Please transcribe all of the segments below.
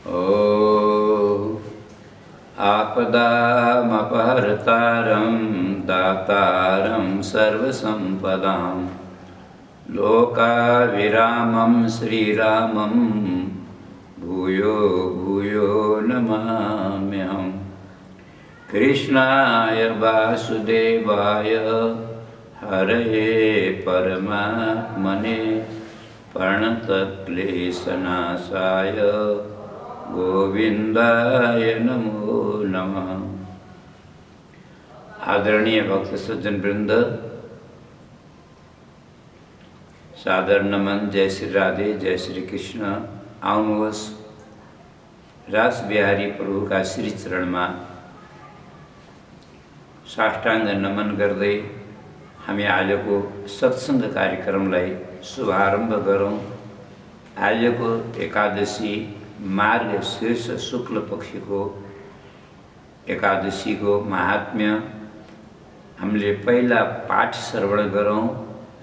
ॐ आपदामपहर्तारं दातारं सर्वसम्पदां लोकाविरामं श्रीरामं भूयो भूयो नमाम्यहम्। कृष्णाय वासुदेवाय हरये परमात्मने प्रणतक्लेशनाशाय गोविंदाय नमो नमः। आदरणीय भक्त सज्जन वृंद, सादर नमन। जय श्री राधे, जय श्री कृष्ण। आउनुहोस् रास बिहारी प्रभु का श्री चरण में साष्टांग नमन गर्दै हामी आज को सत्संग कार्यक्रमलाई शुभारंभ गरौँ। आज को एकादशी मार्ग शीर्ष शुक्ल पक्ष को एकादशी को महात्म्य हामीले पहिला पाठ श्रवण गरौँ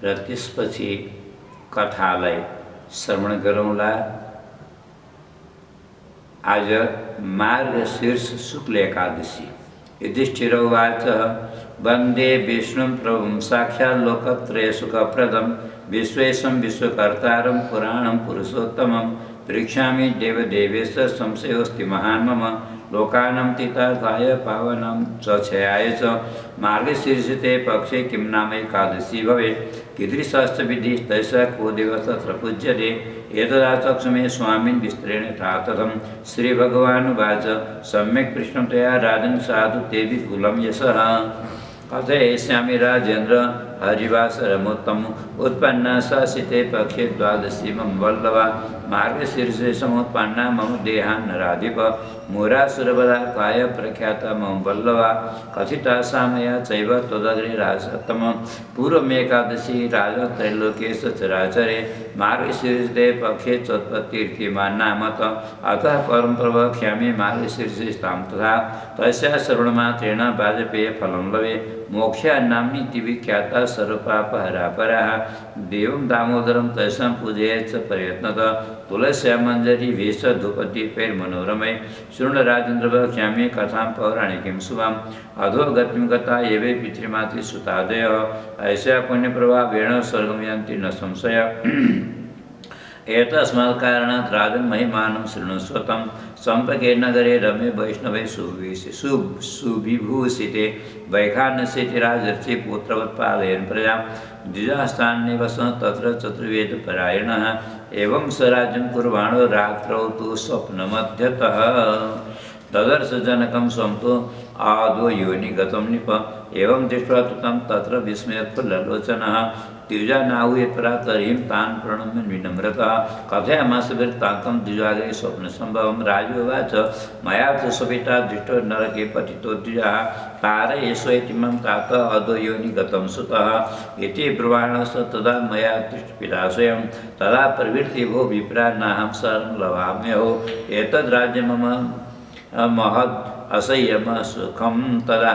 र त्यसपछि कथालाई श्रवण गरौँला। आज मार्ग शीर्ष शुक्ल एकादशी। युधिष्ठिरोवाच वंदे विष्णुं प्रभुं साक्षात् लोकत्रय सुखप्रदं विश्वेशं विश्वकर्तारं पुराणं पुरुषोत्तमं परीक्षामि देवदेवेश संशयोऽस्ति महान् मम लोकानां तीर्थाय पावनं च क्षयाय च मार्गशीर्षते पक्षे किं नाम एकादशी भवेत् कीदृशश्च विधिस्तैषा को दिवस तत्र पूज्यते एतदा चक्षुमे स्वामिन् विस्तरेण तथातथं श्रीभगवानुवाच सम्यक् पृष्टं तया राजन् साधु ते विपुलं यशः कथयिष्यामि राजेन्द्र हरिवासरमोत्तम उत्पन्ना शासिते पक्षे द्वादशीमं वल्लभा मार्गशीर्षे समुत्पन्ना मम देहान्नराधिप मूरासुरबलाकाय प्रख्याता मम वल्लभा कथिता सामया चैव त्वदग्रे राजसत्तम पूर्वमेकादशी राजा त्रैलोक्येश चराचरे मार्गशीर्षे पक्षे चोत्पत्तिर्थिमा नामत अतः परं प्रवक्ष्यामि मार्गशीर्षेस्तां तथा तस्या श्रवणमात्रेण वाजपेयफलं लभे मोक्षा नाम्नी विख्याता सर्वपापहरा पराः देवं दामोदरं तैषां पूजयेत् च प्रयत्नतः तुलस्या मंजरी वेश धूपदीपैर्मनोरमै शृण्वराजेन्द्र वक्ष्यामि कथां पौराणिकीं शुभाम् अधोगतिं गता एवे पितृमातृसुतादयः ऐसा पुण्यप्रभावेण स्वर्गं यान्ति न संशयः। एतस्मात् कारणात् राजन् महिमानं शृणुष्व तं सम्पके नगरे रमे वैष्णवे सुविभूषिते वैखानस्येति राजर्षि पुत्रवत्पालयन् प्रजां द्विजास्थान्निवसन् तत्र चतुर्वेदपरायणः एवं स राज्यं कुर्वाणो रात्रौ तु स्वप्नमध्यतः तदर्श जनकं स्वं तु आदो योनि गतं निप एवं दृष्ट्वा तु तं तत्र विस्मयत्फुल्ललोचनः द्विजानाहूय प्रातरीं तान् प्रणम्य विनम्रतः कथयामास वृत्तान्तं द्विजाग्रे स्वप्नसम्भवं। राजोवाच मया तु स्वपिता दृष्टो नरके पतितो द्विजः तारयेष्वेति मम तात अधो योनि गतं सुतः इति ब्रुवाणस तदा मया दृष्टपिता स्वयं तदा प्रवृत्ति भो विप्रा नाहं शरणं लभाम्यहो एतद् राज्यं मम महद् असह्यम सुखम तदा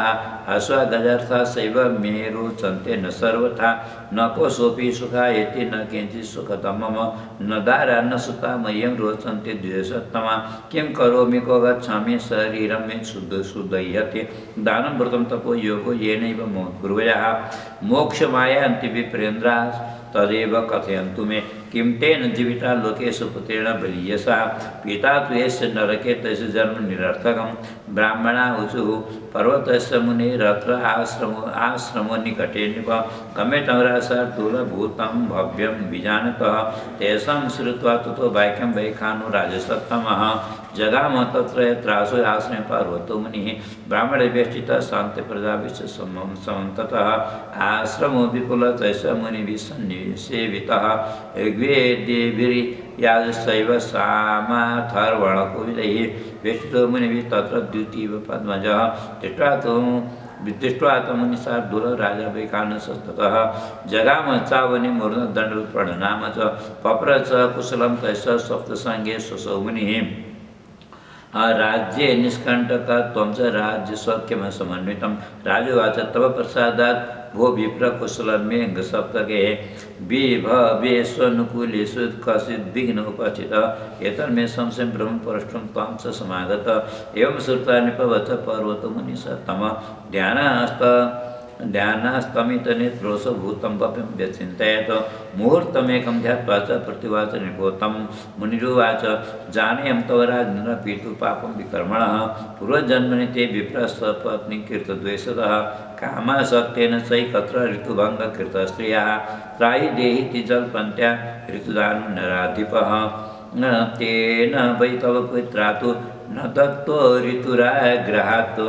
अश्वगजर्था सैव मे रोचन्ते न सर्वथा न कोऽपि सुखायति न किञ्चित् सुखतम मम न दारा न सुता मह्यं रोचन्ते द्वेषोत्तमा किं करोमि को गच्छामि शरीरं मे सुदह्यते दानं व्रतं तपो योगो येनैव मोक्षगुरवः मोक्षमायान्ति विप्रेन्द्राः तदेव कथयन्तु मे किं तेन जीविता लोकेषु पुत्रेण बलीयसा पिता तु यस्य नरके तस्य जन्म निरर्थकं ब्राह्मणा ऊचुः पर्वतस्य मुनेरत्र आश्रमो निकटे नृप गम्यतमराशार्दूलभूतं भव्यं विजानतः तेषां श्रुत्वा ततो वाक्यं वैखानो राजसत्तमः जगाम तत्र यत्रासो आश्रमे पार्वतो मुनिः ब्राह्मणवेष्टितः शान्ते प्रजाभिश्च समन्ततः आश्रमो विपुलः तस्य मुनिभिः सन्निसेवितः ऋग्वेदेभिर्याजशैव सामाथर्वणकोविदैः वेष्टितो मुनिभिः तत्र द्वितीय पद्मजः दृष्ट्वा तमुनिशार्दूलः राजा वैखानसस्ततः जगाम चावनि मूर्धदण्डप्रणनाम च पप्र च कुशलं तस्य सप्तसङ्गे स्वसौ मुनिः राज्ये निष्कण्टकत्वं च राज्यसौख्यमसमन्वितं राजोवाच तव प्रसादात् भो विप्रकुशलमेऽङ्गसप्तके विभवेष्वनुकूलेषु कश्चिद्विघ्न उपस्थितः एतन्मे संशयं ब्रह्मपरष्टं त्वां च समागत एवं श्रुत्वा नृपवच पर्वतमुनिसत्तमः ध्यानास्तमितनेत्रोऽसभूतं वपं व्यचिन्तयत् मुहूर्तमेकं ध्यात्वा च प्रतिवाच नृपोत्तम मुनिरुवाच जानेयं तव राजेन्द्र पीतु पापं विकर्मणः पूर्वजन्मनि ते विप्रस्वपत्नी कीर्तद्वेषतः कामासक्तेन चैकत्र ऋतुभङ्गकृतस्त्रियः त्रायि देहीति जल्पन्त्या ऋतुदानराधिपः न तेन वै तव पुत्रा तु न दत्तो ऋतुराग्रहात्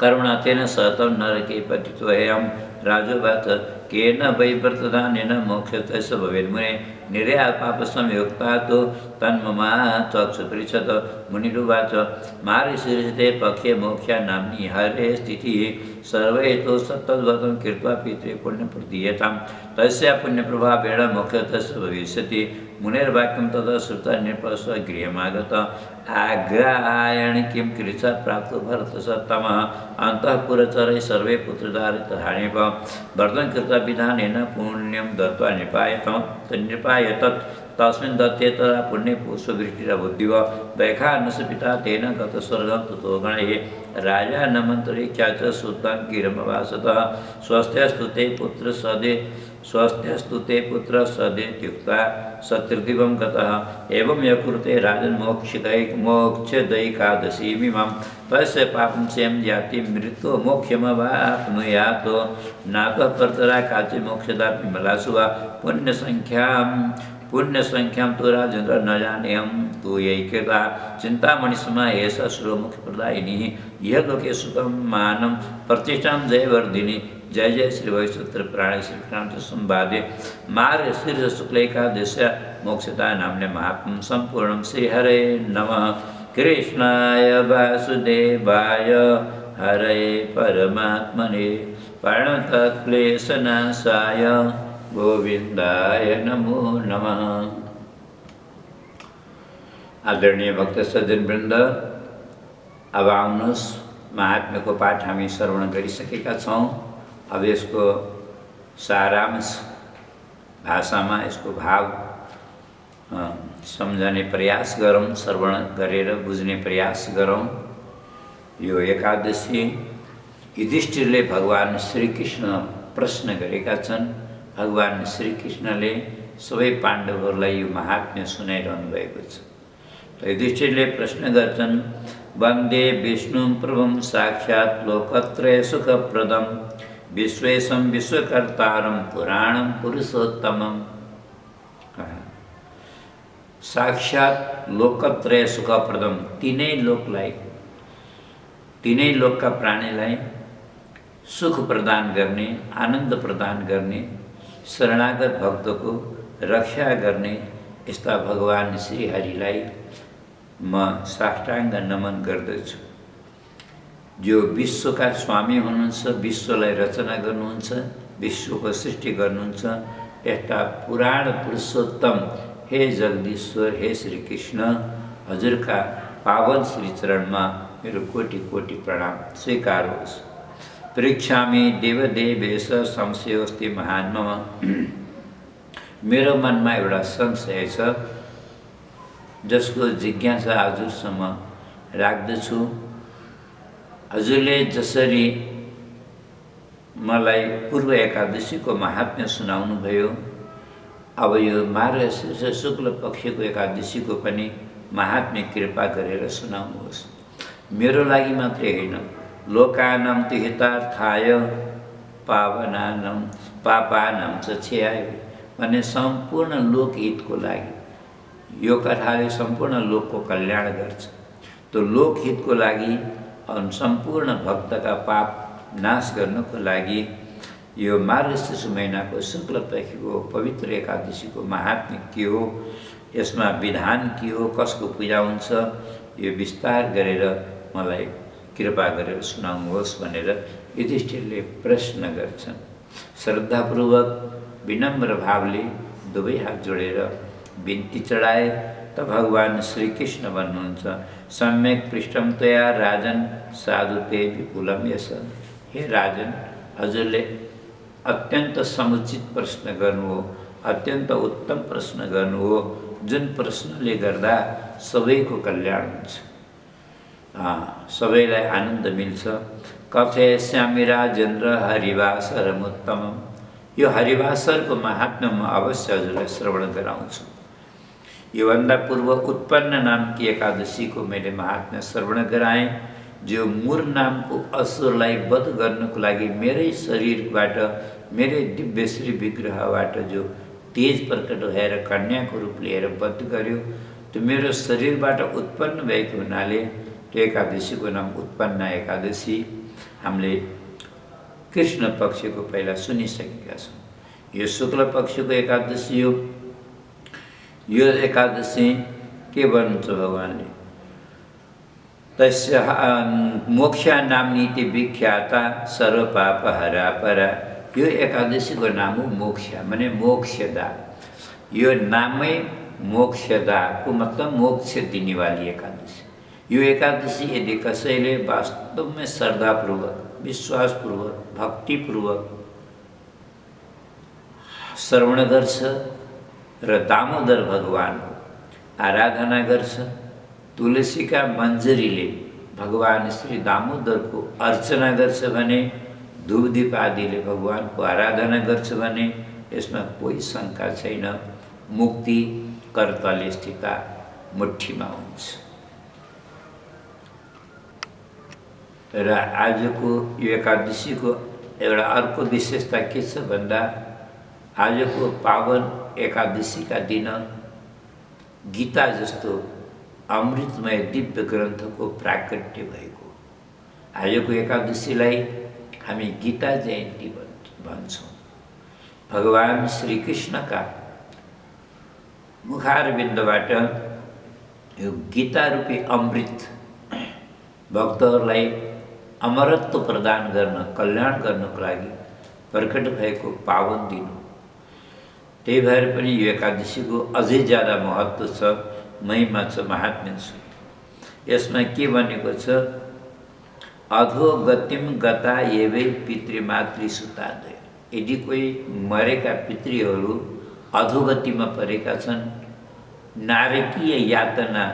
करुणातेन सततं नरके पतितोऽयं राजोवाच केन वै व्रतदानेन मोक्षतस्य भवेन्मुने निर्या पापसंयुक्ता तु तन्ममा चक्षुपृच्छत मुनिरुवाच मार्गशीर्षते पक्षे मोक्षा नाम्नी हरे स्थितिः सर्वे तु सत्तद्वतं कृत्वा पितृपुण्यप्रदीयतां तस्य पुण्यप्रभावेण मोक्षतस्य भविष्यति मुनेर्वाक्यं तदा श्रुत्वा नृपस्वगृहमागत आग्रायण किं कृच्छात् प्राप्तो भरतसत्तमः अन्तःपुरचरैः सर्वे पुत्रदारितहानिप वर्धनं कृत्वा विधानेन पुण्यं दत्त्वा नृपाय तत् तस्मिन् दत्ते तदा पुण्ये पुष्पवृष्टिरबुद्धिव वैखानस्य पिता तेन गतस्वर्गं ततो गणैः राजा न मन्त्रीख्या च सुतं गिरमवासतः स्वस्त्यस्तु ते पुत्र सदेत्युक्ता सत्रिदिवं गतः एवं यकुरुते राजन् मोक्षदैकादशीमिमां तस्य पापं स्वयं याति मृत्यो मोक्षमवाप्नुयात् नातः कर्तरा काचि मोक्षदा विमला सुवा पुण्यसंख्यां तु राजेन्द्र न जानेऽहं तु यैकृता चिन्तामणिसमा एषा सुरमुखप्रदायिनी यह लोके सुखं मानं प्रतिष्ठां जयवर्धिनी जय जय श्री वैश्वत्र प्राणे श्रीक्रांत संवादे मार्गशीर्ष शुक्लैकादश्या मोक्षदा नाम्ने महात्म्यं सम्पूर्णं श्रीहरे नमः कृष्णाय वासुदेवाय हरे परमात्मने प्रणतक्लेशनाशाय गोविंदाय नमो नमः। आदरणीय भक्त सज्जन वृंद, अब आउनुहोस् महात्म्यको पाठ हामी श्रवण गरिसकेका छौँ। अब यसको सारांश भाषामा यसको भाव सम्झने प्रयास गरौँ, श्रवण गरेर बुझ्ने प्रयास गरौँ। यो एकादशी युधिष्ठिरले भगवान श्रीकृष्ण प्रश्न गरेका छन्। भगवान श्रीकृष्णले सबै पाण्डवहरूलाई यो महात्म्य सुनाइरहनु भएको छ। युधिष्ठिरले प्रश्न गर्छन्, वन्दे विष्णुं प्रभुं साक्षात् लोकत्रय सुखप्रदं विश्वेशं विश्वकर्तारं पुराणं पुरुषोत्तमं। साक्षात् लोकत्रय सुखप्रदम, तीनै लोकका प्राणीलाई सुख प्रदान गर्ने, आनन्द प्रदान गर्ने, शरणागत भक्तको रक्षा गर्ने यस्ता भगवान श्रीहरिलाई म साष्टाङ्ग नमन गर्दछु। जो विश्वका स्वामी हुनुहुन्छ, विश्वलाई रचना गर्नुहुन्छ, विश्वको सृष्टि गर्नुहुन्छ, यस्ता पुराण पुरुषोत्तम हे जगदीश्वर, हे श्रीकृष्ण, हजुरका पावन श्री चरणमा मेरो कोटि कोटि प्रणाम स्वीकार होस्। परीक्षामि देवदेवेश संशयोस्ति महान् मम। मेरो मनमा एउटा संशय छ जसको जिज्ञासा हजुरसम्म राख्दछु। हजुरले जसरी मलाई पूर्व एकादशीको महात्म्य सुनाउनु भयो, अब यो मार्गशीर्ष शुक्ल पक्षको एकादशीको पनि महात्म्य कृपा गरेर सुनाउनुहोस्। मेरो लागि मात्रै होइन, लोकानां तु हितार्थाय पावनानां पापानां च क्षयाय भन्ने सम्पूर्ण लोकहितको लागि यो कथाले सम्पूर्ण लोकको कल्याण गर्छ। त्यो लोकहितको लागि सम्पूर्ण भक्तका पाप नाश गर्नको लागि यो मार्गशीर्ष महिनाको शुक्ल पक्षको पवित्र एकादशीको महात्म्य के हो, यसमा विधान के हो, कसको पूजा हुन्छ, यो विस्तार गरेर मलाई कृपा गरेर सुनाउनुहोस् भनेर युधिष्ठिरले प्रश्न गर्छन्। श्रद्धापूर्वक विनम्र भावले दुवै हात जोडेर बिन्ती चढाए त भगवान् श्रीकृष्ण भन्नुहुन्छ सम्यक पृष्ठम त्वया राजन साधु ते विपुलम यश। हे राजन, हजुरले अत्यन्त समुचित प्रश्न गर्नु हो, अत्यन्त उत्तम प्रश्न गर्नु हो, जुन प्रश्नले गर्दा सबैको कल्याण हुन्छ, सबैलाई आनन्द मिल्छ। कथयस्यामि राजेन्द्र हरिवासरमुत्तमम्। यो हरिवासरको महात्म्य म अवश्य हजुरलाई श्रवण गराउँछु। योभन्दा पूर्व उत्पन्न नामकी एकादशीको मैले महात्म्य श्रवण गराएँ, जो मुर नामको असुरलाई वध गर्नको लागि मेरै शरीरबाट, मेरै दिव्यश्री विग्रहबाट जो तेज प्रकट भएर कन्याको रूप लिएर वध गर्यो, त्यो मेरो शरीरबाट उत्पन्न भएको हुनाले त्यो एकादशीको नाम उत्पन्न एकादशी। हामीले कृष्ण पक्षको पहिला सुनिसकेका छौँ। यो शुक्ल पक्षको एकादशी हो। यो एकादशी के भन्नुहुन्छ भगवानले? तस्य मोक्षा नाम्नीति विख्याता सर्वपापहरा परा। यो एकादशीको नाम हो मोक्षा, माने मोक्षदा। यो नामै मोक्षदाको मतलब मोक्ष दिने वाली एकादशी। यो एकादशी यदि कसैले वास्तवमै श्रद्धापूर्वक, विश्वासपूर्वक, भक्तिपूर्वक श्रवण गर्छ र दामोदर भगवानको आराधना गर्छ, तुलसीका मञ्जरीले भगवान श्री दामोदरको अर्चना गर्छ भने, धूपदीप आदिले भगवानको आराधना गर्छ भने यसमा कोही शङ्का छैन, मुक्ति करतले स्थित मुठीमा हुन्छ। र आजको यो एकादशीको एउटा अर्को विशेषता के छ भन्दा, आजको पावन एकादशीका दिन गीता जस्तो अमृतमय दिव्य ग्रन्थको प्राकट्य भएको। आजको एकादशीलाई हामी गीता जयन्ती भन्छौँ। भगवान श्रीकृष्णका मुखारविन्दबाट यो गीता रूपी अमृत भक्तहरूलाई अमरत्व प्रदान गर्न, कल्याण गर्नको लागि प्रकट भएको पावन दिन हो। त्यही भएर पनि यो एकादशीको अझै ज्यादा महत्त्व छ, महिमा छ, महात्म्य छ। यसमा के भनेको छ? अधोगतिम गता एवै पितृमातृसुतादय। यदि कोही मरेका पितृहरू अधोगतिमा परेका छन्, नारकीय यातना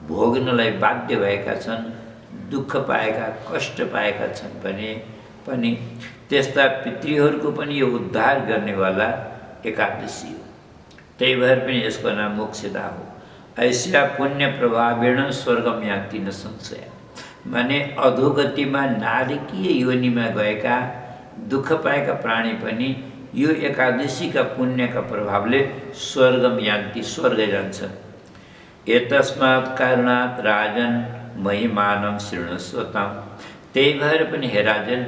भोग्नलाई बाध्य भएका छन्, दुःख पाएका, कष्ट पाएका छन् भने पनि त्यस्ता पितृहरूको पनि यो उद्धार गर्नेवाला एकादशी हो। त्यही भएर पनि यसको नाम मोक्षदा हो। ऐसा पुण्य प्रभावेण स्वर्गम यान्ति न संशय। माने अधोगतिमा नारकीय योनिमा गएका, दुःख पाएका प्राणी पनि यो एकादशीका पुण्यका प्रभावले स्वर्गम यान्ति, स्वर्ग जान्छन्। एतस्मात् कारणात् राजन महिमानं शृणुस्वताम्। त्यही भएर पनि हे राजन,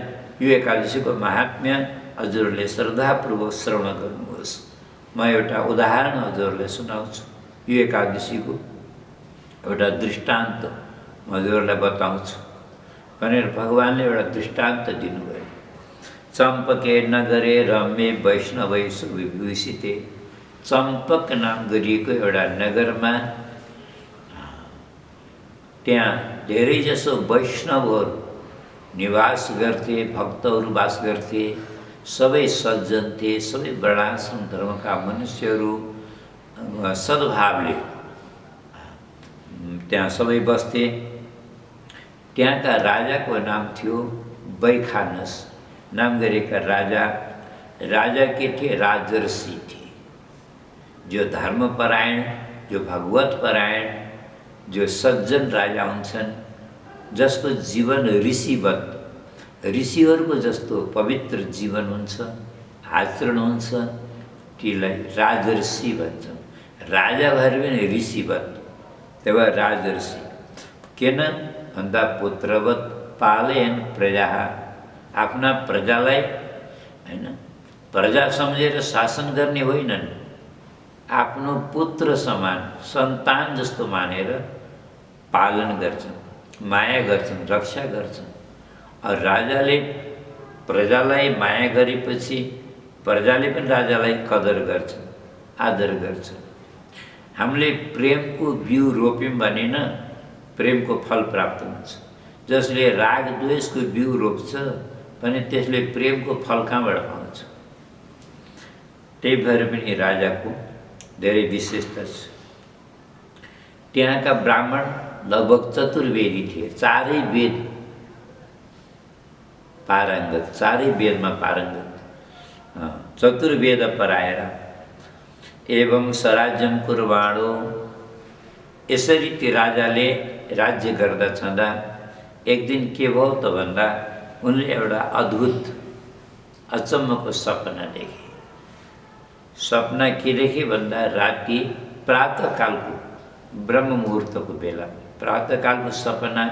यो एकादशीको महात्म्य हजुरले श्रद्धापूर्वक श्रवण गर्नुहोस्। म एउटा उदाहरण हजुरलाई सुनाउँछु। यो एकादशीको एउटा दृष्टान्त हजुरलाई बताउँछु भनेर भगवानले एउटा दृष्टान्त दिनुभयो। चम्पके नगरे रम्ये वैष्णवै सुविभूषिते। चम्पक नाम गरिएको एउटा नगरमा त्यहाँ धेरैजसो वैष्णवहरू निवास गर्थे, भक्तहरू बास गर्थे। सबै सज्जन थिए, सबै वर्णाश्रम धर्मका मनुष्यहरू सद्भावले त्यहाँ सबै बस्थे। त्यहाँका राजाको नाम थियो वैखानस। नाम गरेका राजा के थिए? राजर्षि थिए। जो धर्मपरायण, जो भगवतपरायण, जो सज्जन राजा हुन्छन्, जसको जीवन ऋषिवत, ऋषिहरूको जस्तो पवित्र जीवन हुन्छ, आचरण हुन्छ, तीलाई राजर्षि भन्छन्। राजा भएर पनि ऋषिवत, त्यही भएर राजर्षि। किन भन्दा पुत्रवत पालयन् प्रजा। आफ्ना प्रजालाई हैन प्रजा सम्झेर शासन गर्ने होइनन्, आफ्नो पुत्र समान, सन्तान जस्तो मानेर पालन गर्छन्, माया गर्छन्, रक्षा गर्छन्। और राजाले प्रजालाई माया गरेपछि प्रजाले पनि राजालाई कदर गर्छन्, आदर गर्छन् हामीले प्रेमको बिउ रोप्यौँ भने न प्रेमको फल प्राप्त हुन्छ। जसले राग द्वेषको बिउ रोप्छ भने त्यसले प्रेमको फल कहाँबाट पाउँछ? त्यही भएर पनि राजाको धेरै विशेषता छ। त्यहाँका ब्राह्मण लगभग चतुर्वेदी थिए, चारै वेद पारङ्गत, चारै वेदमा पारङ्गत, चतुर्वेद पराएर। एवं स्वराज्यम कुर्वाणो, यसरी ती राजाले राज्य गर्दा छँदा एक दिन के भयो त भन्दा उनले एउटा अद्भुत अचम्मको सपना देखे। सपना के देखे भन्दा राति प्रातःकालको ब्रह्म मुहुर्तको बेला, प्रातःकालको सपना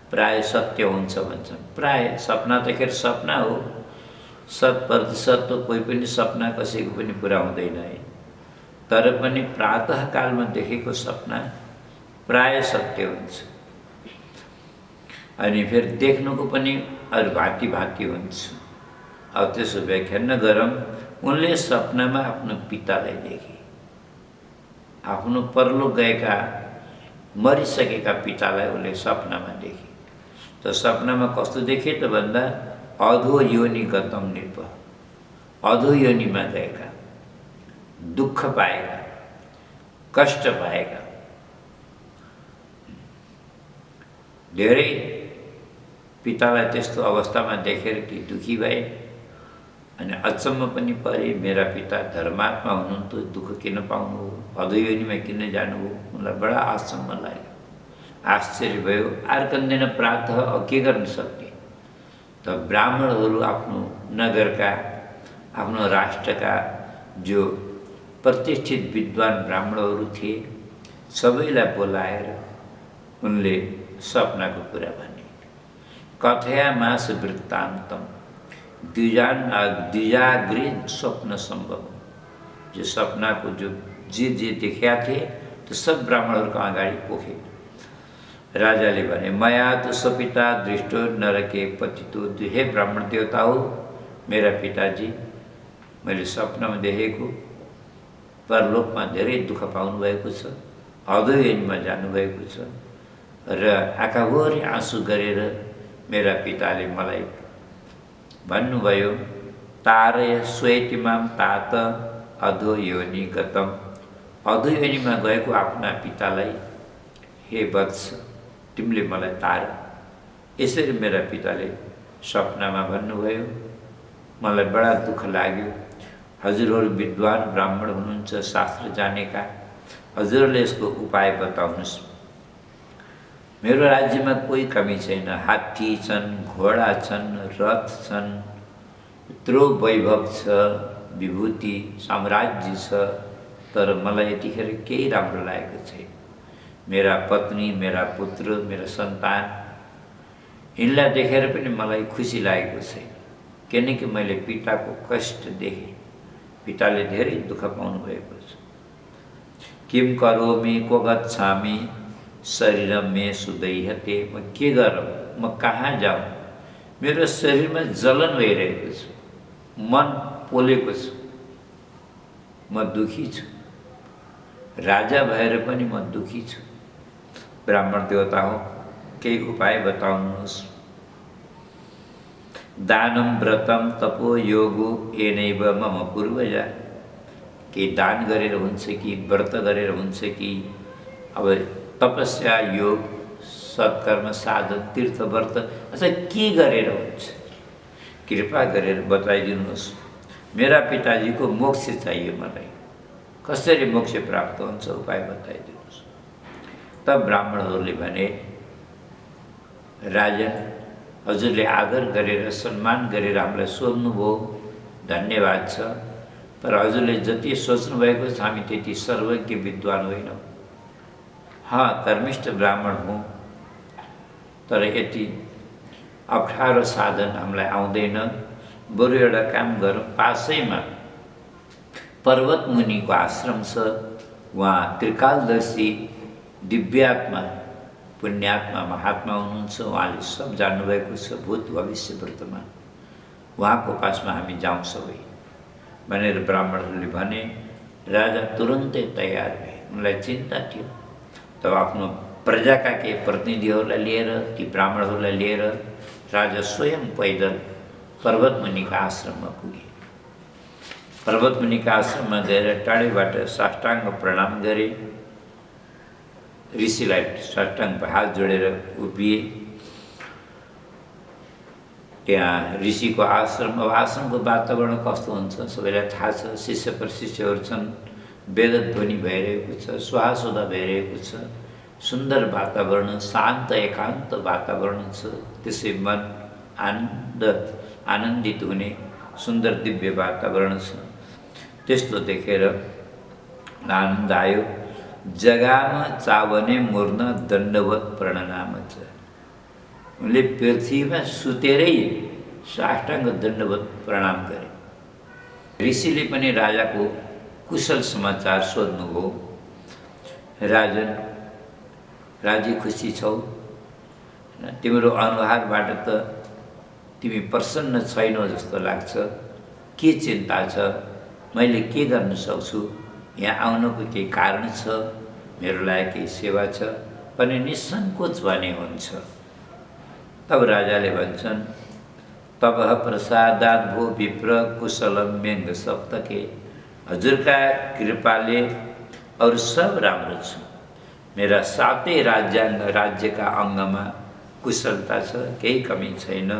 प्राय सत्य हुन्छ भन्छन्। प्राय सपना त खेर सपना हो, 100% त कोही पनि सपना कसैको पनि पुरा हुँदैन है। तर पनि प्रातःकालमा देखेको सपना प्राय सत्य हुन्छ। अनि फेरि देख्नुको पनि अरू भाँति भाँति हुन्छ। अब त्यसो व्याख्यान गरौँ। उनले सपनामा आफ्नो पितालाई देखे, आफ्नो परलोक गएका मरिसकेका पितालाई उनले सपनामा देखे। त सपनामा कस्तो देखे त भन्दा अधो योनि गतम नृप, अधो योनिमा गएका, दुःख पाएका, कष्ट पाएका धेरै पितालाई त्यस्तो अवस्थामा देखेर कि दुखी भए। अनि अचम्म पनि परे, मेरा पिता धर्मात्मा हुनुहुन्थ्यो, दुःख किन पाउनु हो, अधोयोनिमा किन जानु हो? उनलाई बडा आश्चर्य लाग्यो, आश्चर्य भयो। अर्को दिन प्रातः के गर्न सक्ने त ब्राह्मणहरू आफ्नो नगरका, आफ्नो राष्ट्रका जो प्रतिष्ठित विद्वान ब्राह्मणहरू थिए सबैलाई बोलाएर उनले सपनाको कुरा भने। कथयामास वृत्तान्तम द्विजाग्रे स्वप्न संभव, जो सपनाको जो जे देखा थे तो सब ब्राह्मणहरूको अगाडि पोखे। राजाले भने मया तो स्वपिता दृष्टो नरके पतितो, हे ब्राह्मण देवता हो, मेरा पिताजी मैले सपनामा देखेको परलोकमा धेरै दुःख पाउनु भएको छ, अधोयोनिमा जानुभएको छ र आँखाभरि आँसु गरेर मेरा पिताले मलाई भन्नुभयो, तारय श्वेतिमाम तात अधो योनि गतम, अधोयोनिमा गएको आफ्ना पितालाई हे वत्स तिमीले मलाई तार। यसरी मेरा पिताले सपनामा भन्नुभयो। मलाई बडा दुःख लाग्यो। हजुरहरू विद्वान ब्राह्मण हुनुहुन्छ, शास्त्र जानेका, हजुरहरूले यसको उपाय बताउनुहोस्। मेरो राज्यमा कोही कमी छैन, हात्ती छन्, घोडा छन्, रथ छन्, यत्रो वैभव छ, विभूति साम्राज्य छ, तर मलाई यतिखेर केही राम्रो लागेको छैन। मेरा पत्नी, मेरा पुत्र, मेरा सन्तान, यिनलाई देखेर पनि मलाई खुसी लागेको छैन, किनकि मैले पिताको कष्ट देखेँ। पिताले धेरै दुःख पाउनु भएको छ। किम करोमि को गच्छामि शरीर में सुदैहते, म के गरौँ, म कहाँ जाऊँ? मेरो शरीरमा जलन भइरहेको छ, मन पोलेको छ, म दुखी छु। राजा भएर पनि म दुखी छु। ब्राह्मण देवता हो, केही उपाय बताउनुहोस्। दानम व्रतम तपो योगो एनैव मम पूर्वजा, के दान गरेर हुन्छ कि व्रत गरेर हुन्छ कि अब तपस्या योग सत्कर्म साधन तीर्थ व्रत अच्छा के गरेर हुन्छ? कृपा गरेर बताइदिनुहोस्। मेरा पिताजीको मोक्ष चाहियो मलाई, कसरी मोक्ष प्राप्त हुन्छ उपाय बताइदिनुहोस्। तब ब्राह्मणहरूले भने, राजन हजुरले आदर गरेर सम्मान गरेर हामीलाई सोध्नुभयो, धन्यवाद छ। पर हजुरले जति सोच्नु भएको छ हामी त्यति सर्वज्ञ विद्वान होइनौँ। हाँ, कर्मिष्ठ ब्राह्मण हूँ, तर यति अप्ठ्यारो साधन हामीलाई आउँदैन। बरु एउटा काम गरौँ, पासैमा पर्वत मुनिको आश्रम छ, वहाँ त्रिकालदर्शी दिव्यात्मा पुण्यात्मा महात्मा हुनुहुन्छ, उहाँले सब जान्नुभएको छ, भूत भविष्य वर्तमान। उहाँको पासमा हामी जाउँ सबै भनेर ब्राह्मणहरूले भने। राजा तुरन्तै तयार भए। उनलाई चिन्ता थियो। तब आफ्नो प्रजाका केही प्रतिनिधिहरूलाई लिएर, ती ब्राह्मणहरूलाई लिएर राजा स्वयं पैदल पर्वतमुनिका आश्रममा पुगे। पर्वतमुनिका आश्रममा गएर टाढैबाट साष्टाङ्ग प्रणाम गरे, ऋषिलाई साष्टाङ्ग हात जोडेर उभिए। त्यहाँ ऋषिको आश्रम, अब आश्रमको वातावरण कस्तो हुन्छ सबैलाई थाहा छ। शिष्य प्रशिष्यहरू छन्, वेदध्वनि भइरहेको छ, सुहासुधा भइरहेको छ, सुन्दर वातावरण, शान्त एकान्त वातावरण छ। त्यसै मन आनन्दित हुने सुन्दर दिव्य वातावरण छ। त्यस्तो देखेर आनन्द आयो। जगामा चावने मुर्न दण्डवत प्रणनाम छ। उनले पृथ्वीमा सुतेरै साष्टाङ्ग दण्डवत प्रणाम गरे। ऋषिले पनि राजाको कुशल समाचार सोध्नुभयो। राजन, राजी खुसी छौ? तिम्रो अनुहारबाट त तिमी प्रसन्न छैनौ जस्तो लाग्छ। के चिन्ता छ? मैले के गर्न सक्छु? यहाँ आउनको केही कारण छ? मेरो लागि केही सेवा छ भने निसङ्कोच भने हुन्छ। तब राजाले भन्छन्, तपः प्रसादात् भो विप्र कुशलम व्यङ्ग सप्तके। हजुरका कृपाले अरू सब राम्रो छ। मेरा सातै राज्यका अङ्गमा कुशलता छ, केही कमी छैन।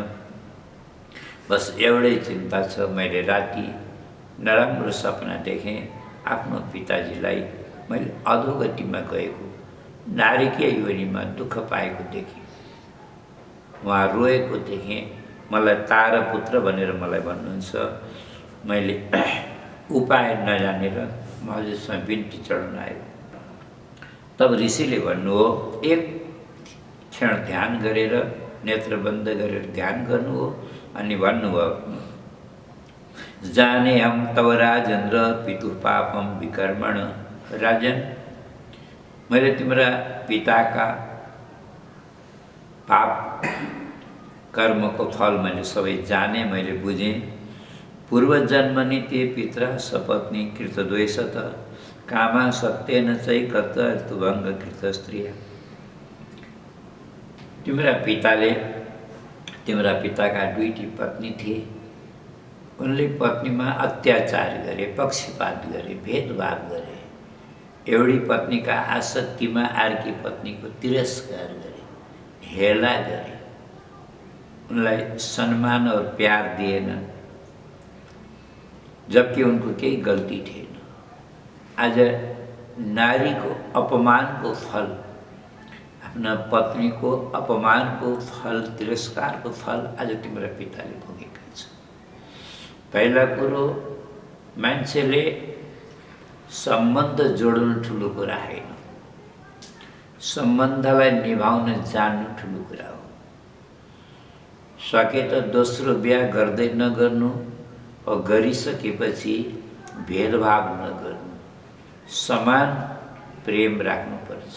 बस एउटै चिन्ता छ, मैले राति नराम्रो सपना देखेँ। आफ्नो पिताजीलाई मैले अधोगतिमा गएको, नारकीय योनिमा दुःख पाएको देखेँ। उहाँ रोएको देखेँ। मलाई तारपुत्र भनेर मलाई भन्नुहुन्छ। मैले उपाय नजानेर म हजुरसँग बिन्ती चढाउन आएको। तब ऋषिले भन्नुभयो, एक क्षण ध्यान गरेर, नेत्र बन्द गरेर ध्यान गर्नु हो अनि भन्नुभयो, जाने हम तव राजेन्द्र पितु पापम विकर्मण। राजन, मैले तिम्रा पिताका पाप कर्मको फल मैले सबै जाने, मैले बुझेँ। पूर्वजन्मनि ते पित्रा सपत्नी कृतद्वेषत कामा सत्येन चैकत ऋतुभङ्ग कृत स्त्रिया। तिम्रा पिताले, तिम्रा पिताका दुईटी पत्नी थिए। उनले पत्नीमा अत्याचार गरे, पक्षपात गरे, भेदभाव गरे। एउटी पत्नीका आसक्तिमा अर्की पत्नीको तिरस्कार गरे, हेला गरे, उनलाई सम्मान और प्यार दिएन, जबकि उनको केही गल्ती थिएन। आज नारीको अपमानको फल, आफ्ना पत्नीको अपमानको फल, तिरस्कारको फल आज तिम्रो पिताले भोगेका छन्। पहिला कुरो, मान्छेले सम्बन्ध जोड्नु ठुलो कुरा होइन, सम्बन्धलाई निभाउन जान्नु ठुलो कुरा हो। सके त दोस्रो बिहा गर्दै नगर्नु, और गरिसकेपछि भेदभाव नगर्नु, समान प्रेम राख्नुपर्छ।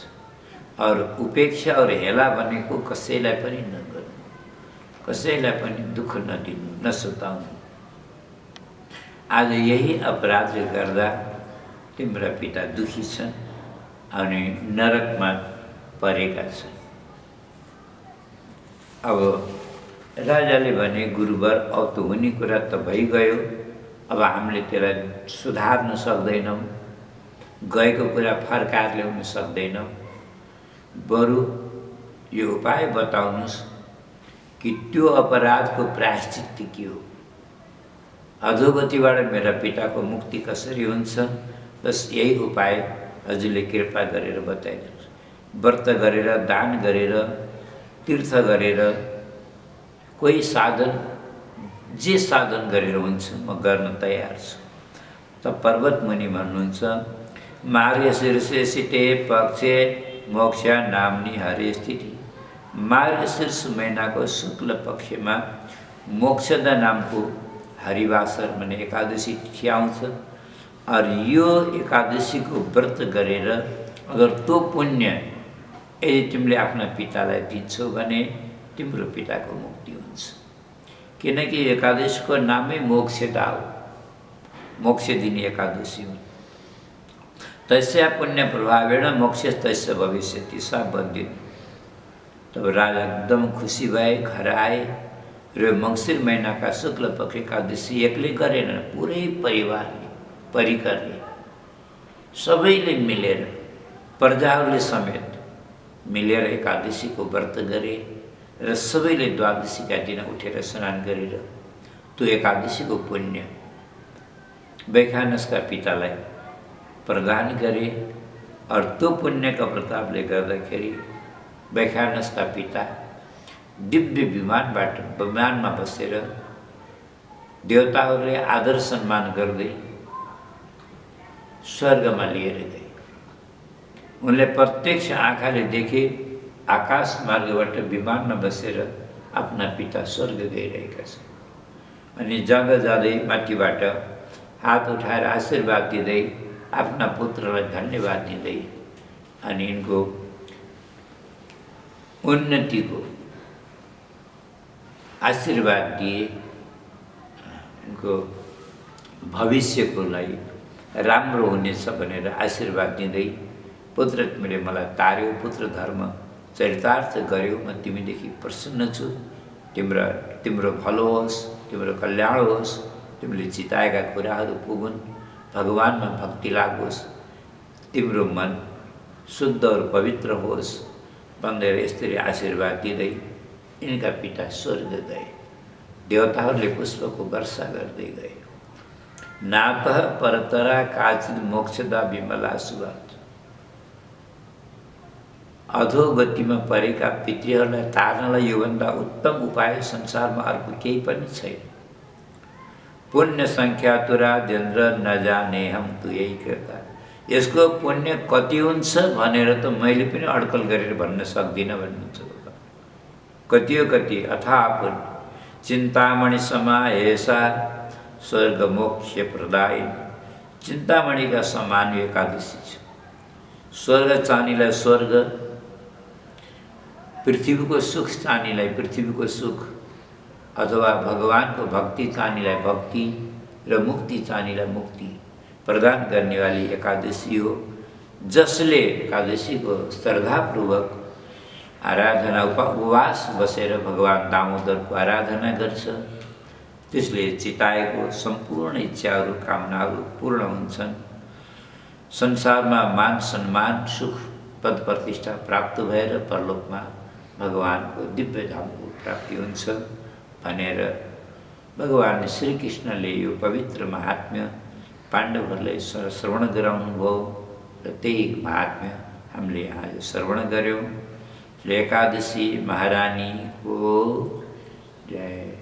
और उपेक्षा और हेला भनेको कसैलाई पनि नगर्नु, कसैलाई पनि दुःख नदिनु, नसताउनु। आज यही अपराधले गर्दा तिम्रा पिता दुखी छन् अनि नरकमा परेका छन्। अब राजाले भने, गुरुवर, अब त हुने कुरा त भइगयो, अब हामीले त्यसलाई सुधार्न सक्दैनौँ, गएको कुरा फर्काएर ल्याउन सक्दैनौँ। बरु यो उपाय बताउनुहोस् कि त्यो अपराधको प्रायश्चित के हो? अधोगतिबाट मेरा पिताको मुक्ति कसरी हुन्छ? बस यही उपाय हजुरले कृपा गरेर बताइदिनुहोस्। व्रत गरेर, दान गरेर, तीर्थ गरेर, कोही साधन, जे साधन गरेर हुन्छ म गर्न तयार छु। त पर्वत मुनि भन्नुहुन्छ, मार्गशीर्षे पक्षे मोक्ष नाम्नी हरे स्थिति। मार्गशीर्ष महिनाको शुक्ल पक्षमा मोक्षदा नामको हरिवासर भन्ने एकादशी तिथि आउँछ। और यो एकादशीको व्रत गरेर अगर त्यो पुण्य यदि तिमीले आफ्ना पितालाई दिन्छौ भने तिम्रो पिताको मुक्ति हुन्छ। किनकि एकादशीको नामै मोक्षदा हो, मोक्ष दिने एकादशी हो। तस्या पुण्य प्रभावेण मोक्ष तस्य भविष्यति सब बंदित। तब राजा एकदम खुसी भए, घर आए र मङ्सिर महिनाका शुक्ल पक्ष एकादशी एक्लै गरेन, पुरै परिवारले, परिकरले, सबैले मिलेर, प्रजाहरूले समेत मिलेर एकादशीको व्रत गरे र सबैले द्वादशीका दिन उठेर स्नान गरेर त्यो एकादशीको पुण्य वैखानसका पितालाई प्रदान गरे। और त्यो पुण्यका प्रतापले गर्दाखेरि वैखानसका पिता दिव्य विमानमा बसेर देवताहरूले आदर सम्मान गर्दै स्वर्गमा लिएर गए। उनले प्रत्यक्ष आँखाले देखे आकाश मार्गबाट विमानमा बसेर आफ्ना पिता स्वर्ग गइरहेका छन्। अनि जाँदै माथिबाट हात उठाएर आशीर्वाद दिँदै आफ्ना पुत्रलाई धन्यवाद दिँदै अनि यिनको उन्नतिको आशीर्वाद दिए, यिनको भविष्यको लागि राम्रो हुनेछ भनेर आशीर्वाद दिँदै पुत्र तिमीले मलाई तार्यौ, पुत्र धर्म चरितार्थ गर्यौ, म तिमीदेखि प्रसन्न छु, तिम्रो भलो होस्, तिम्रो कल्याण होस्, तिमीले चिताएका कुराहरू पुगुन्, भगवानमा भक्ति लागोस्, तिम्रो मन शुद्ध और पवित्र होस् भनेर यसरी आशीर्वाद दिँदै यिनका पिता स्वर्ग गए। देवताहरूले पुष्पको वर्षा गर्दै गए। नातः परतरा काचित मोक्षदा विमला सुवात। अधोगतिमा परेका पितृहरूलाई तार्नलाई योभन्दा उत्तम उपाय संसारमा अर्को केही पनि छैन। पुण्य संख्या तुरा जेन्द्र नजाने हम तु यही कृता। यसको पुण्य कति हुन्छ भनेर त मैले पनि अड्कल गरेर भन्न सक्दिनँ भन्नुहुन्छ। कति अथाह पुण्य चिन्तामणि समाएसा स्वर्ग मोक्ष प्रदायिनी। चिन्तामणिका समान यो एकादशी छ। स्वर्ग चाहनेलाई स्वर्ग, पृथ्वीको सुख चाहनेलाई पृथ्वीको सुख, अथवा भगवानको भक्ति चाहनेलाई भक्ति र मुक्ति चाहनेलाई मुक्ति प्रदान गर्नेवाली एकादशी हो। जसले एकादशीको श्रद्धापूर्वक आराधना उपवास बसेर भगवान दामोदरको आराधना गर्छ, त्यसले चिताएको सम्पूर्ण इच्छाहरू कामनाहरू पूर्ण हुन्छन्। संसारमा मान सम्मान सुख पद प्रतिष्ठा प्राप्त भएर परलोकमा भगवानको दिव्य धामको प्राप्ति हुन्छ भनेर भगवान श्रीकृष्णले यो पवित्र महात्म्य पाण्डवहरूलाई श्रवण गराउनु भयो र त्यही महात्म्य हामीले आज श्रवण गऱ्यौँ। एकादशी महारानीको जय।